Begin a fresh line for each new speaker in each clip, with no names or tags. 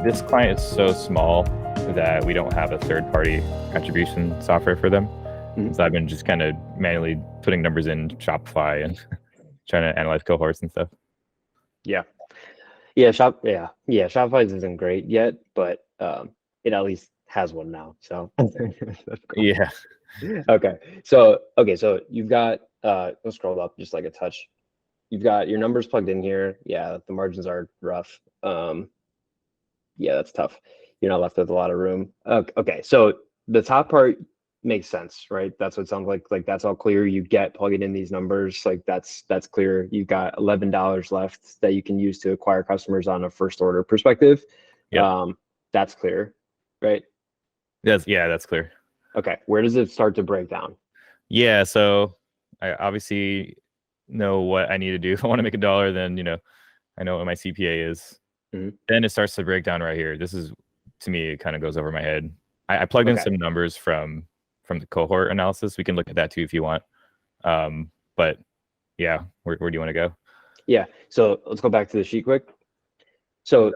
this client is so small that we don't have a third-party attribution software for them. So I've been just kind of manually putting numbers in Shopify and trying to analyze cohorts and stuff.
Shopify isn't great yet, but it at least has one now. So that's cool.
Yeah.
Okay. So you've got let's scroll up just like a touch. You've got your numbers plugged in here. Yeah, the margins are rough. Yeah, that's tough. You're not left with a lot of room. Okay, so the top part makes sense, right? That's what it sounds like. Like that's all clear. You get plugging in these numbers. Like that's clear. You've got $11 left that you can use to acquire customers on a first order perspective.
Yep.
That's clear, right?
That's clear.
Okay, where does it start to break down?
Yeah, so I obviously know what I need to do. If I want to make $1, then I know what my CPA is. Then it starts to break down right here. This is, to me, it kind of goes over my head. I plugged in some numbers from the cohort analysis. We can look at that too if you want. But yeah, where do you want to go?
Yeah, so let's go back to the sheet quick. So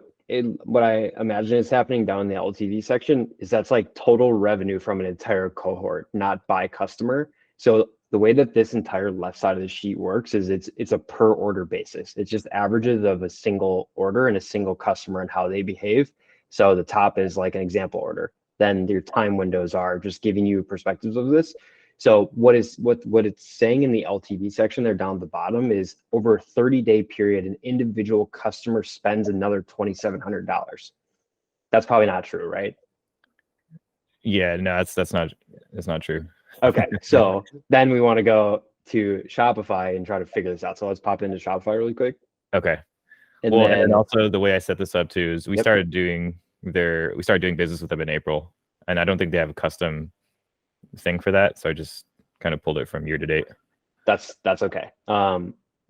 what I imagine is happening down in the LTV section is that's like total revenue from an entire cohort, not by customer. So the way that this entire left side of the sheet works is it's a per order basis. It's just averages of a single order and a single customer and how they behave. So the top is like an example order. Then your time windows are just giving you perspectives of this. So what it's saying in the LTV section there down at the bottom is over a 30-day period, an individual customer spends another $2,700. That's probably not true, right?
Yeah, no, that's not true.
Okay, so then we want to go to Shopify and try to figure this out. So let's pop into Shopify really quick.
Okay. And also the way I set this up too is we started doing business with them in April, and I don't think they have a custom thing for that, so I just kind of pulled it from year to date.
That's okay.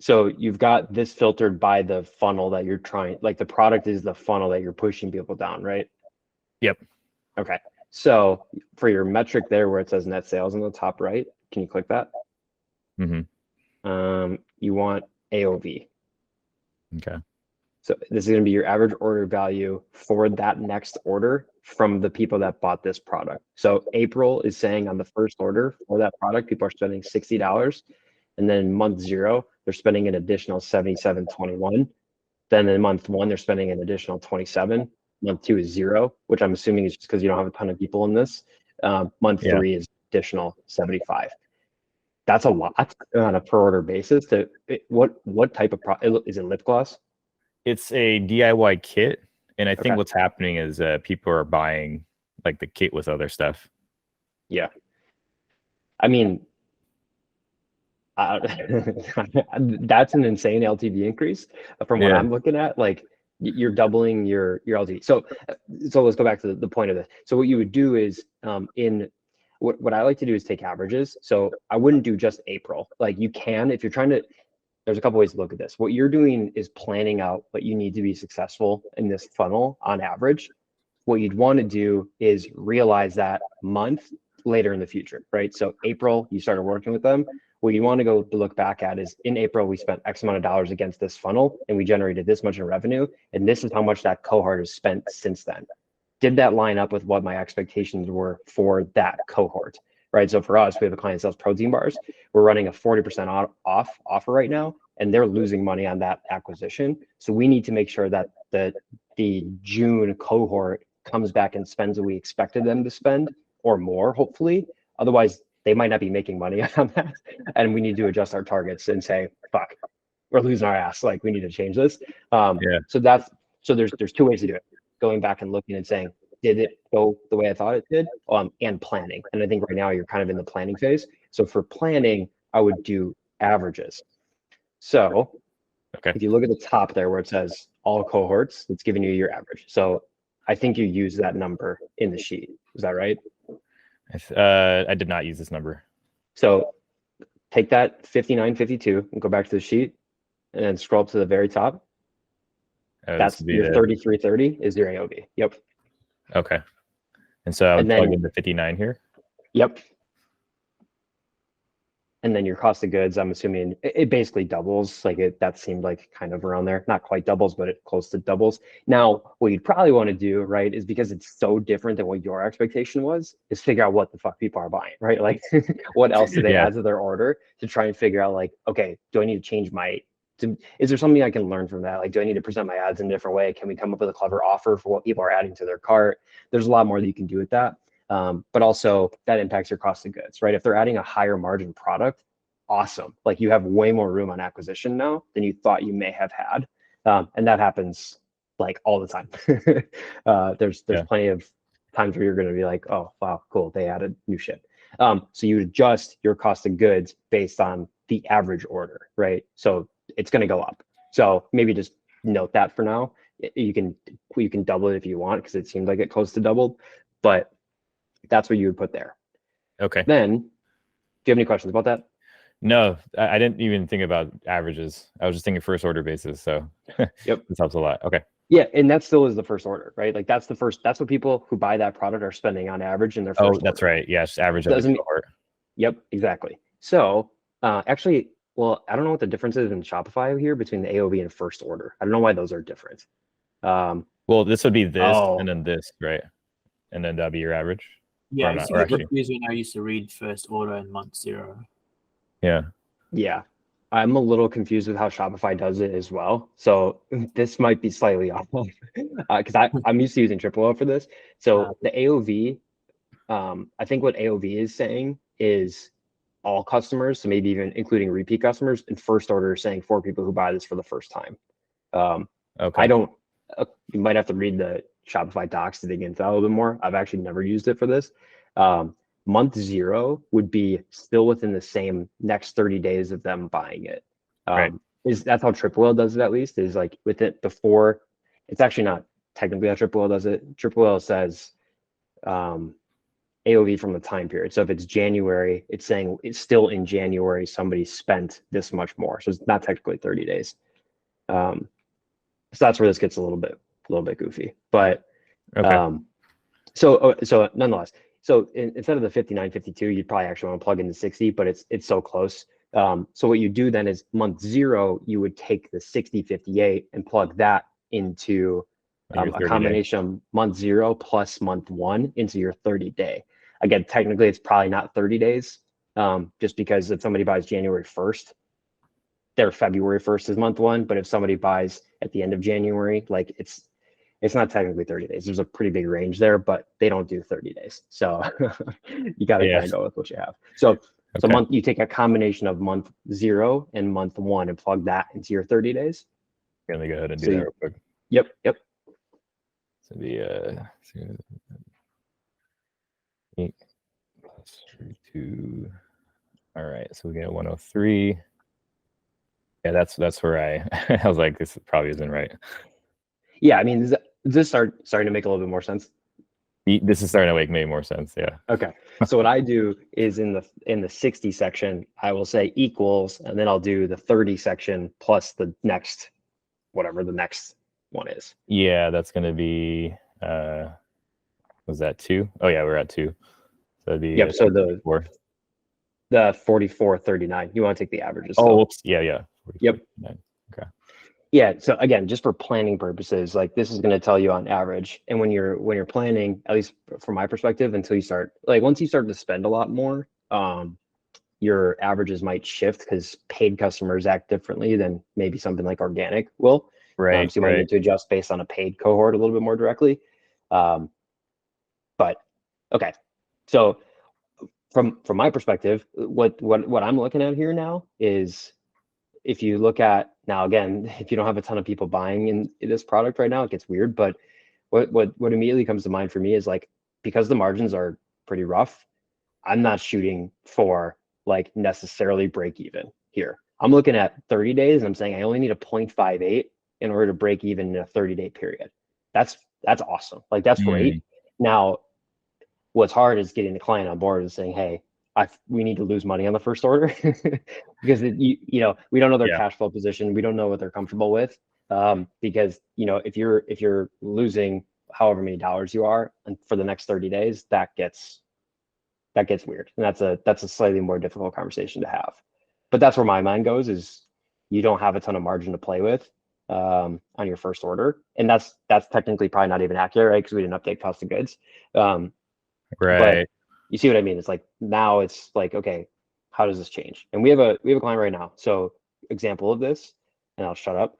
So you've got this filtered by the funnel that you're trying, like the product is the funnel that you're pushing people down, right?
Yep.
Okay. So for your metric there where it says net sales on the top right, can you click that? You want AOV.
Okay.
So this is going to be your average order value for that next order from the people that bought this product. So April is saying on the first order for that product, people are spending $60. And then month 0, they're spending an additional $77.21. Then in month 1, they're spending an additional $27. Month 2 is 0, which I'm assuming is just because you don't have a ton of people in this. Month 3 is additional $75. That's a lot on a per order basis. What type of product is it? Lip gloss?
It's a DIY kit, and I think what's happening is people are buying like the kit with other stuff.
Yeah, I mean, that's an insane LTV increase from what I'm looking at. Like you're doubling your LTV. So let's go back to the point of this. So what you would do is what I like to do is take averages. So I wouldn't do just April. Like you can, if you're trying to. There's a couple ways to look at this. What you're doing is planning out what you need to be successful in this funnel on average. What you'd want to do is realize that month later in the future, right? So April, you started working with them. What you want to go to look back at is in April, we spent X amount of dollars against this funnel and we generated this much in revenue. And this is how much that cohort has spent since then. Did that line up with what my expectations were for that cohort? Right. So for us, we have a client that sells protein bars. We're running a 40% off offer right now, and they're losing money on that acquisition. So we need to make sure that the June cohort comes back and spends what we expected them to spend or more, hopefully. Otherwise, they might not be making money on that. And we need to adjust our targets and say, fuck, we're losing our ass. Like we need to change this. So there's 2 ways to do it. Going back and looking and saying, did it go the way I thought it did? And planning. And I think right now you're kind of in the planning phase. So for planning, I would do averages. So if you look at the top there where it says all cohorts, it's giving you your average. So I think you use that number in the sheet. Is that right?
I did not use this number.
So take that 59.52 and go back to the sheet and then scroll up to the very top. That's your 33.30 is your AOV. Yep.
Okay. And so I would plug in the 59 here.
Yep. and then your cost of goods, I'm assuming it basically doubles. Like that seemed like kind of around there, not quite doubles, but it close to doubles. Now, what you'd probably want to do, right, is because it's so different than what your expectation was, is figure out what the fuck people are buying, right? Like, what else do they
Yeah.
add to their order to try and figure out, like, okay, do I need to change is there something I can learn from that? Like, do I need to present my ads in a different way? Can we come up with a clever offer for what people are adding to their cart? There's a lot more that you can do with that. But also that impacts your cost of goods, right? If they're adding a higher margin product, awesome. Like you have way more room on acquisition now than you thought you may have had. And that happens like all the time. There's plenty of times where you're going to be like, oh, wow, cool. They added new shit. So you adjust your cost of goods based on the average order, right? So it's going to go up. So maybe just note that for now. You can double it if you want, because it seemed like it close to doubled, but that's what you would put there.
Okay.
Then, do you have any questions about that?
No, I didn't even think about averages. I was just thinking first order basis. So
yep,
this helps a lot. Okay.
Yeah, and that still is the first order, right? Like that's what people who buy that product are spending on average in their first order.
Oh, that's right. Yeah, just average of the cohort.
Yep, exactly. So actually, well, I don't know what the difference is in Shopify here between the AOV and first order. I don't know why those are different.
Well, this would be this and then this, right? And then that'd be your average.
Yeah, it's confused when I used to read first order and month 0.
Yeah.
Yeah. I'm a little confused with how Shopify does it as well. So this might be slightly off because I'm used to using Triple for this. So the AOV, I think what AOV is saying is all customers, so maybe even including repeat customers, and first order is saying for people who buy this for the first time.
Okay.
I don't, you might have to read the Shopify docs to dig into that a little bit more. I've actually never used it for this. Month 0 would be still within the same next 30 days of them buying it.
Right.
That's how Triple does it, at least, is like with it before. It's actually not technically how Triple does it. Triple says AOV from the time period. So if it's January, it's saying it's still in January, somebody spent this much more. So it's not technically 30 days. So that's where this gets a little bit goofy. But
okay.
So nonetheless, so instead of the 59.52, you'd probably actually want to plug in the 60, but it's so close. So what you do then is month 0, you would take the 60.58 and plug that into a combination of month 0 plus month 1 into your 30-day. Again, technically, it's probably not 30 days, just because if somebody buys January 1st, their February 1st is month 1. But if somebody buys at the end of January, like it's not technically 30 days. There's a pretty big range there, but they don't do 30 days. So you got to kind of go with what you have. So you take a combination of month 0 and month 1 and plug that into your 30 days.
Let me go ahead and do that real quick.
Yep.
So the 8 plus 2. All right, so we get 103. Yeah, that's where I was like, this probably isn't right.
Yeah, I mean, is this starting to make a little bit more sense?
This is starting to make more sense. Yeah.
Okay. So what I do is in the 60 section, I will say equals, and then I'll do the 30 section plus the next, whatever the next one is.
Yeah, that's going to be, was that 2? Oh yeah, we're at 2. So that'd be
so the 44.39. You want to take the averages.
Oh, whoops. Yeah.
Yep.
Okay.
Yeah. So again, just for planning purposes, like this is going to tell you on average. And when you're planning, at least from my perspective, once you start to spend a lot more, your averages might shift because paid customers act differently than maybe something like organic will.
Right.
So you might need to adjust based on a paid cohort a little bit more directly. But okay. So from my perspective, what I'm looking at here now is, if you look at now, again, if you don't have a ton of people buying in this product right now, it gets weird. But what immediately comes to mind for me is, like, because the margins are pretty rough, I'm not shooting for like necessarily break even here. I'm looking at 30 days and I'm saying I only need a 0.58 in order to break even in a 30-day period. That's awesome. Like, that's great. Now, what's hard is getting the client on board and saying, hey, we need to lose money on the first order because we don't know their cash flow position. We don't know what they're comfortable with. Because if you're losing however many dollars you are, and for the next 30 days, that gets that gets weird, and that's a slightly more difficult conversation to have. But that's where my mind goes, is you don't have a ton of margin to play with on your first order, and that's technically probably not even accurate, right? Because we didn't update cost of goods.
Right.
But you see what I mean? It's like now it's like, okay, how does this change? And we have a client right now. So example of this, and I'll shut up.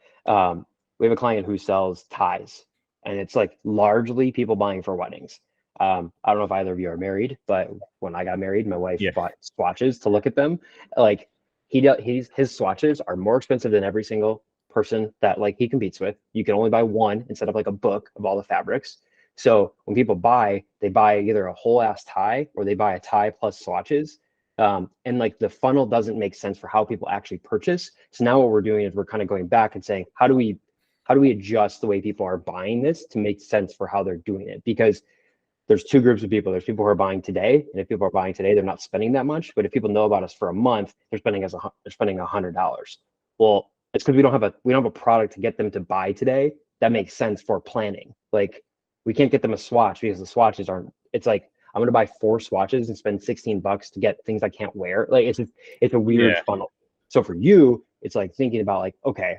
We have a client who sells ties, and it's like largely people buying for weddings. I don't know if either of you are married, but when I got married, my wife bought swatches to look at them. Like his swatches are more expensive than every single person that like he competes with. You can only buy one instead of like a book of all the fabrics. So when people buy, they buy either a whole ass tie or they buy a tie plus swatches. And like the funnel doesn't make sense for how people actually purchase. So now what we're doing is we're kind of going back and saying, how do we adjust the way people are buying this to make sense for how they're doing it? Because there's two groups of people. There's people who are buying today, and if people are buying today, they're not spending that much. But if people know about us for a month, they're spending $100. Well, it's because we don't have a product to get them to buy today that makes sense for planning. Like we can't get them a swatch because the swatches aren't. It's like I'm gonna buy 4 swatches and spend $16 to get things I can't wear. Like it's a weird funnel. So for you, it's like thinking about like, okay,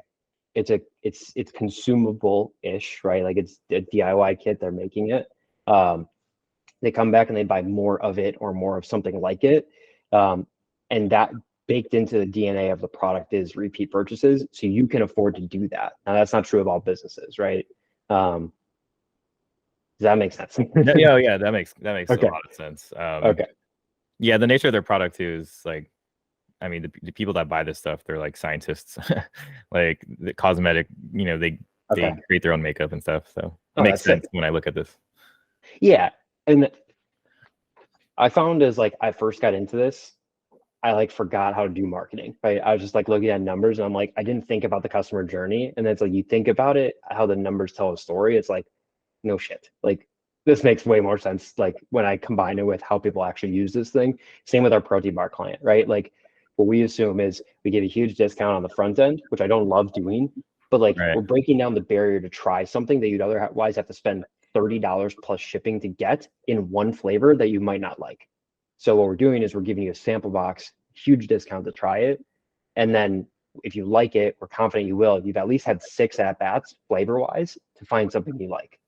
it's consumable-ish, right? Like it's a DIY kit, they're making it. They come back and they buy more of it or more of something like it. And that baked into the DNA of the product is repeat purchases. So you can afford to do that. Now that's not true of all businesses, right? Does that make sense?
Yeah, that makes
okay.
a lot of sense.
Okay.
Yeah, the nature of their product too is like, I mean, the people that buy this stuff, they're like scientists, like the cosmetic, they create their own makeup and stuff. So it makes sense when I look at this.
Yeah. And I found as like I first got into this, I like forgot how to do marketing, right? I was just like looking at numbers and I'm like, I didn't think about the customer journey. And then it's like, you think about it, how the numbers tell a story. It's like, no shit. Like this makes way more sense. Like when I combine it with how people actually use this thing, same with our protein bar client, right? Like what we assume is we give a huge discount on the front end, which I don't love doing, but like we're breaking down the barrier to try something that you'd otherwise have to spend $30 plus shipping to get in one flavor that you might not like. So what we're doing is we're giving you a sample box, huge discount to try it. And then if you like it, we're confident you will, you've at least had 6 at-bats flavor-wise to find something you like.